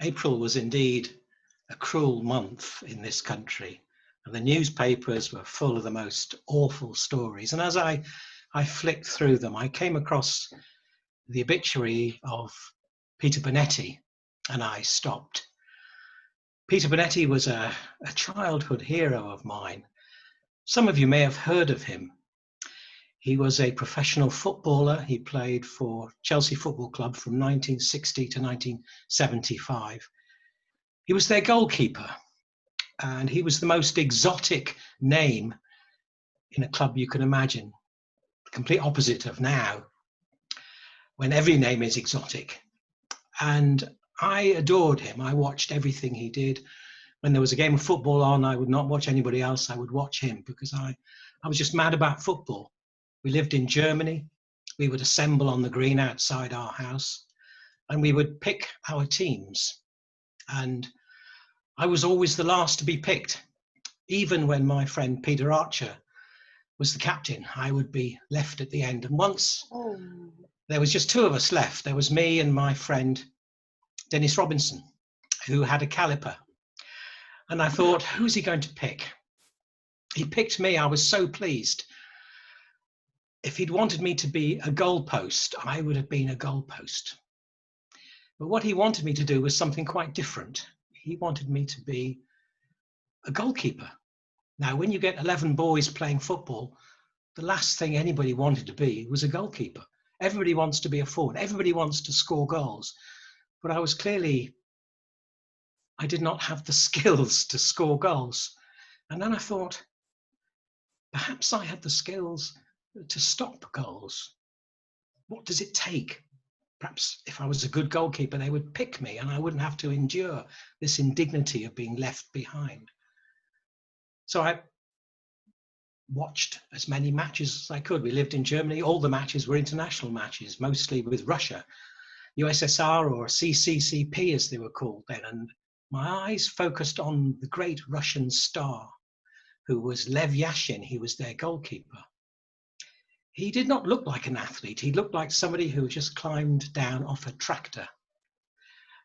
April was indeed a cruel month in this country, and the newspapers were full of the most awful stories. And as I flicked through them, I came across the obituary of Peter Bonetti, and I stopped. Peter Bonetti was a childhood hero of mine. Some of you may have heard of him. He was a professional footballer. He played for Chelsea Football Club from 1960 to 1975. He was their goalkeeper, and he was the most exotic name in a club you can imagine. The complete opposite of now, when every name is exotic. And I adored him. I watched everything he did. When there was a game of football on, I would not watch anybody else. I would watch him because I was just mad about football. We lived in Germany. We would assemble on the green outside our house, and we would pick our teams. And I was always the last to be picked. Even when my friend Peter Archer was the captain, I would be left at the end. And once there was just two of us left. There was me and my friend Dennis Robinson, who had a caliper. And I thought, who's he going to pick? He picked me. I was so pleased. If he'd wanted me to be a goalpost, I would have been a goalpost. But what he wanted me to do was something quite different. He wanted me to be a goalkeeper. Now, when you get 11 boys playing football, the last thing anybody wanted to be was a goalkeeper. Everybody wants to be a forward. Everybody wants to score goals. But I did not have the skills to score goals. And then I thought, perhaps I had the skills to stop goals. What does it take? Perhaps if I was a good goalkeeper, they would pick me and I wouldn't have to endure this indignity of being left behind. So I watched as many matches as I could. We lived in Germany. All the matches were international matches, mostly with Russia, USSR or CCCP as they were called then. And my eyes focused on the great Russian star who was Lev Yashin. He was their goalkeeper. He did not look like an athlete. He looked like somebody who just climbed down off a tractor.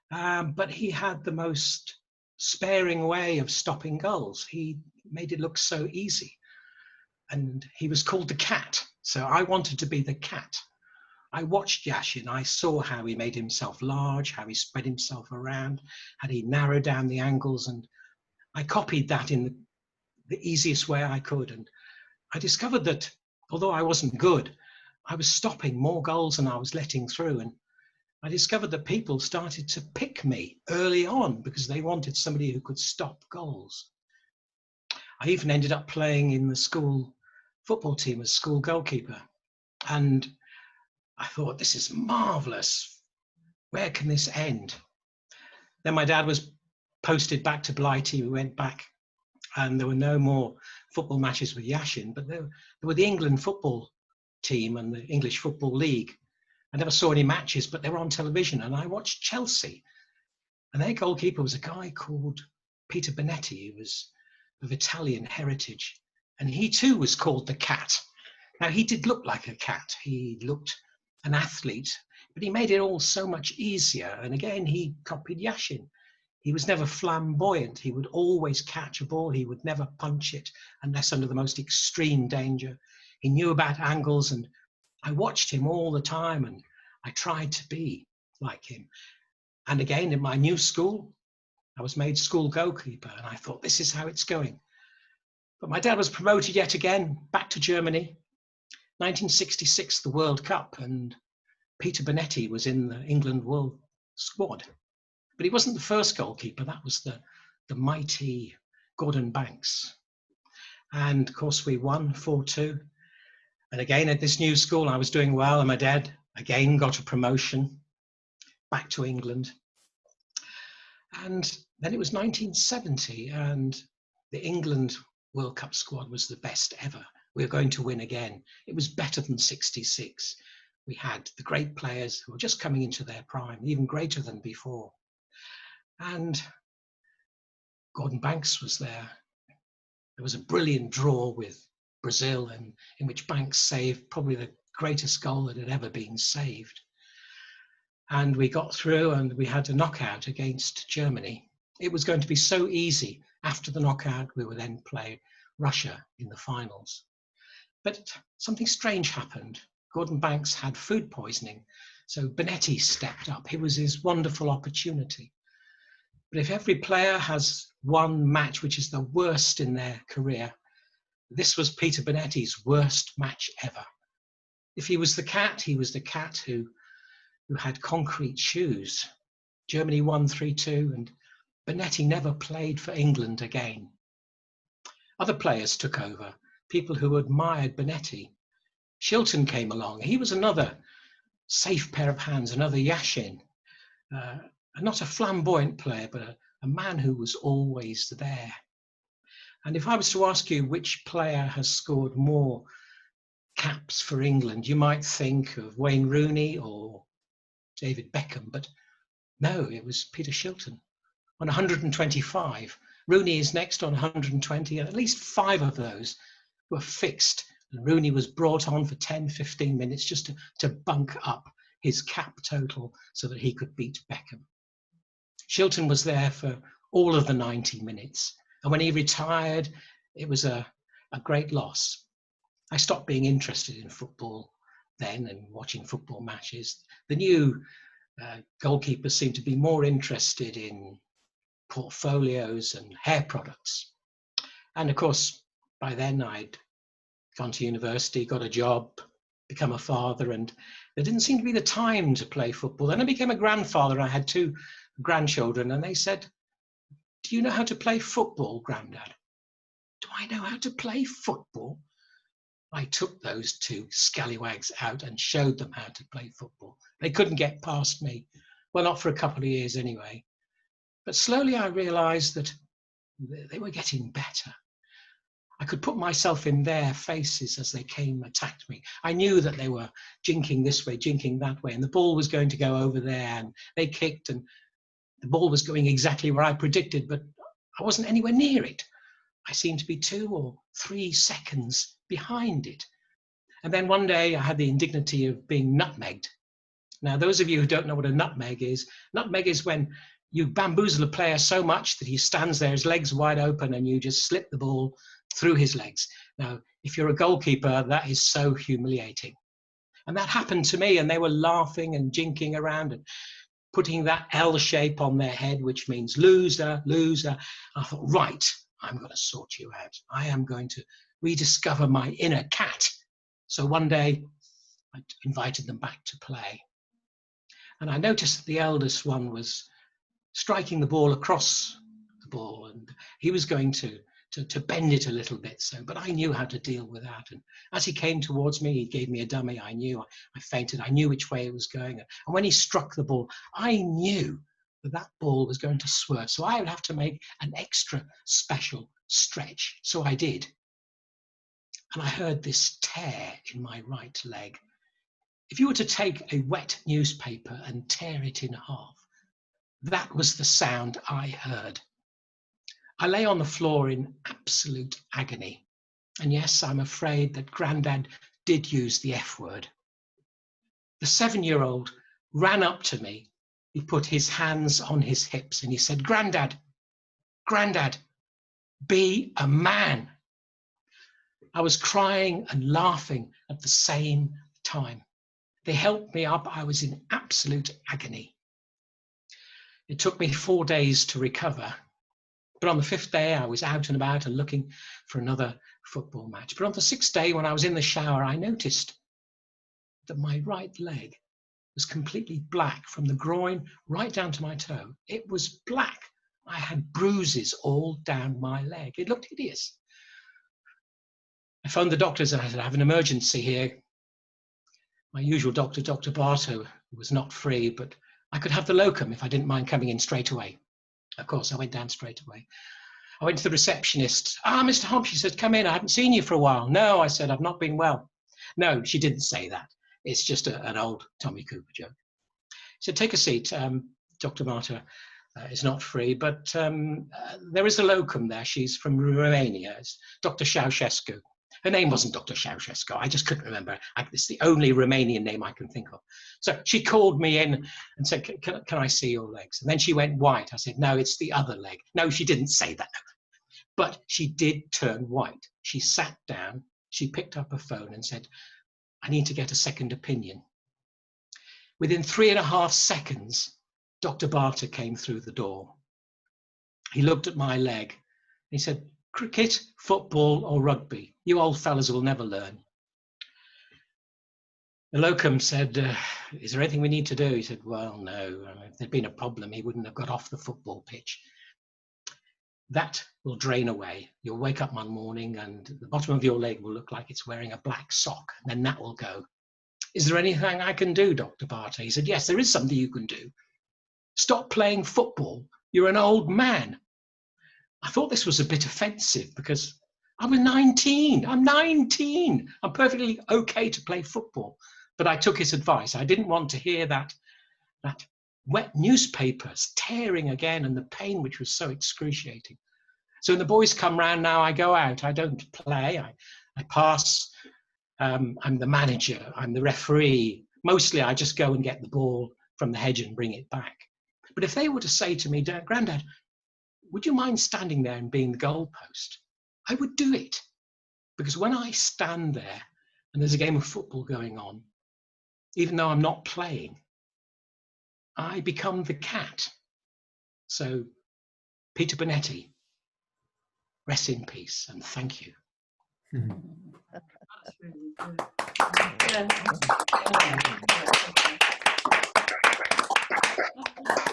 But he had the most sparing way of stopping goals. He made it look so easy. And he was called the cat. So I wanted to be the cat. I watched Yashin. I saw how he made himself large, how he spread himself around, how he narrowed down the angles. And I copied that in the easiest way I could. And I discovered that although I wasn't good, I was stopping more goals than I was letting through. And I discovered that people started to pick me early on because they wanted somebody who could stop goals. I even ended up playing in the school football team as school goalkeeper. And I thought, this is marvelous. Where can this end? Then my dad was posted back to Blighty. We went back and there were no more football matches with Yashin, but there were the England football team and the English Football League. I never saw any matches, but they were on television, and I watched Chelsea. And their goalkeeper was a guy called Peter Bonetti, who was of Italian heritage. And he too was called the cat. Now, he did look like a cat. He looked an athlete, but he made it all so much easier. And again, he copied Yashin. He was never flamboyant. He would always catch a ball. He would never punch it unless under the most extreme danger. He knew about angles, and I watched him all the time, and I tried to be like him. And again, in my new school, I was made school goalkeeper, and I thought, this is how it's going. But my dad was promoted yet again, back to Germany. 1966, the World Cup, and Peter Bonetti was in the England World squad. But he wasn't the first goalkeeper. That was the mighty Gordon Banks. And of course, we won 4-2. And again, at this new school, I was doing well. And my dad, again, got a promotion back to England. And then it was 1970. And the England World Cup squad was the best ever. We were going to win again. It was better than 66. We had the great players who were just coming into their prime, even greater than before. And Gordon Banks was there. There was a brilliant draw with Brazil, and in which Banks saved probably the greatest goal that had ever been saved. And we got through and we had a knockout against Germany. It was going to be so easy. After the knockout, we would then play Russia in the finals. But something strange happened. Gordon Banks had food poisoning, so Bonetti stepped up. It was his wonderful opportunity. But if every player has one match which is the worst in their career, this was Peter Bonetti's worst match ever. If he was the cat, he was the cat who had concrete shoes. Germany won 3-2, and Bonetti never played for England again. Other players took over, people who admired Bonetti. Shilton came along. He was another safe pair of hands, another Yashin. Not a flamboyant player, but a man who was always there. And if I was to ask you which player has scored more caps for England, you might think of Wayne Rooney or David Beckham, but no, it was Peter Shilton on 125. Rooney is next on 120, and at least 5 of those were fixed. And Rooney was brought on for 10, 15 minutes just to bunk up his cap total so that he could beat Beckham. Shilton was there for all of the 90 minutes. And when he retired, it was a great loss. I stopped being interested in football then and watching football matches. The new goalkeepers seemed to be more interested in portfolios and hair products. And of course, by then I'd gone to university, got a job, become a father, and there didn't seem to be the time to play football. Then I became a grandfather. I had 2 grandchildren, and they said, "Do you know how to play football, Grandad?" Do I know how to play football? I took those 2 scallywags out and showed them how to play football. They couldn't get past me. Well, not for a couple of years anyway. But slowly I realized that they were getting better. I could put myself in their faces as they came, attacked me. I knew that they were jinking this way, jinking that way, and the ball was going to go over there, and they kicked, and the ball was going exactly where I predicted, but I wasn't anywhere near it. I seemed to be 2 or 3 seconds behind it. And then one day I had the indignity of being nutmegged. Now, those of you who don't know what a nutmeg is when you bamboozle a player so much that he stands there, his legs wide open, and you just slip the ball through his legs. Now, if you're a goalkeeper, that is so humiliating. And that happened to me, and they were laughing and jinking around and putting that L shape on their head, which means loser, loser. I thought, right, I'm going to sort you out. I am going to rediscover my inner cat. So one day I invited them back to play. And I noticed that the eldest one was striking the ball across the ball, and he was going to bend it a little bit. But I knew how to deal with that. And as he came towards me, he gave me a dummy. I knew, I feinted. I knew which way it was going. And when he struck the ball, I knew that ball was going to swerve. So I would have to make an extra special stretch. So I did. And I heard this tear in my right leg. If you were to take a wet newspaper and tear it in half, that was the sound I heard. I lay on the floor in absolute agony. And yes, I'm afraid that Grandad did use the F word. The 7-year-old ran up to me. He put his hands on his hips and he said, "Grandad, Grandad, be a man." I was crying and laughing at the same time. They helped me up. I was in absolute agony. It took me 4 days to recover. But on the 5th day, I was out and about and looking for another football match. But on the 6th day, when I was in the shower, I noticed that my right leg was completely black from the groin right down to my toe. It was black. I had bruises all down my leg. It looked hideous. I phoned the doctors and I said, "I have an emergency here." My usual doctor, Dr. Bartow, was not free, but I could have the locum if I didn't mind coming in straight away. Of course, I went down straight away. I went to the receptionist. "Mr. Hobbs," she said, "come in. I haven't seen you for a while." "No," I said, "I've not been well." No, she didn't say that. It's just an old Tommy Cooper joke. She said, "Take a seat. Dr. Marta is not free, but there is a locum there. She's from Romania. It's Dr. Ceausescu. Her name wasn't Dr. Ceausescu. I just couldn't remember. It's the only Romanian name I can think of. So she called me in and said, can I see your legs? And then she went white. I said, no, it's the other leg. No, she didn't say that. But she did turn white. She sat down. She picked up her phone and said, I need to get a second opinion. Within 3.5 seconds, Dr. Barter came through the door. He looked at my leg. He said, cricket, football, or rugby? You old fellas will never learn. The locum said, is there anything we need to do? He said, well, no. If there'd been a problem, he wouldn't have got off the football pitch. That will drain away. You'll wake up one morning and the bottom of your leg will look like it's wearing a black sock. And then that will go. Is there anything I can do, Dr. Barter? He said, yes, there is something you can do. Stop playing football. You're an old man. I thought this was a bit offensive because I was 19. I'm 19. I'm perfectly okay to play football. But I took his advice. I didn't want to hear that wet newspapers tearing again and the pain which was so excruciating. So when the boys come round now, I go out. I don't play. I pass. I'm the manager. I'm the referee. Mostly I just go and get the ball from the hedge and bring it back. But if they were to say to me, Grandad, would you mind standing there and being the goalpost? I would do it. Because when I stand there and there's a game of football going on, even though I'm not playing, I become the cat. So, Peter Bonetti, rest in peace and thank you. That's really good. Yeah.